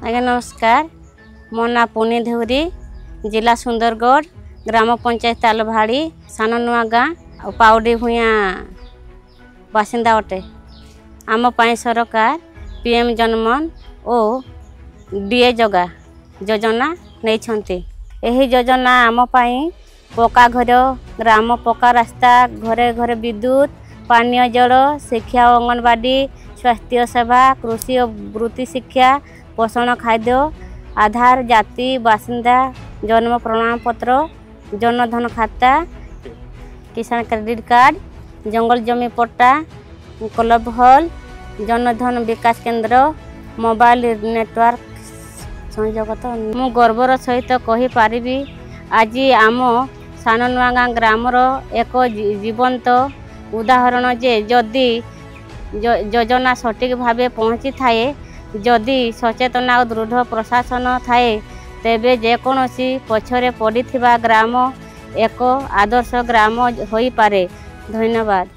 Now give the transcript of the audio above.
आज्ञा नमस्कार। मो ना पुनी धुरी, जिला सुंदरगढ़, ग्राम पंचायत तालभाड़ी, सान नुआ गाँ पाउडी भूया बासिंदा अटे। आम पाई सरकार पीएम जनमन और डीए जगा योजना नहीं। यही योजना आम पाई पक्का घर, ग्राम पक्का रास्ता, घरे घरे विद्युत, पानीय जल, शिक्षा और अंगनवाड़ी, स्वास्थ्य सेवा, कृषि और वृत्ति शिक्षा, पोषण खाद्य, आधार, जाति, बासिंदा, जन्म प्रमाणपत्र, जनधन खाता, किसान क्रेडिट कार्ड, जंगल जमी पट्टा, क्लब हॉल, जनधन विकास केंद्र, मोबाइल नेटवर्क संयोगत। मु गर्वर सहित कही पारिबी आज आम सान नुआ गाँ ग्रामर एक जीवंत उदाहरण जे जदि योजना सठिक भावे पहुँची थाए, जदि सचेतना और दृढ़ प्रशासन थाए, तेबे जेकोसी पछरे पड़िथिबा ग्राम एक आदर्श ग्राम होई पारे। धन्यवाद।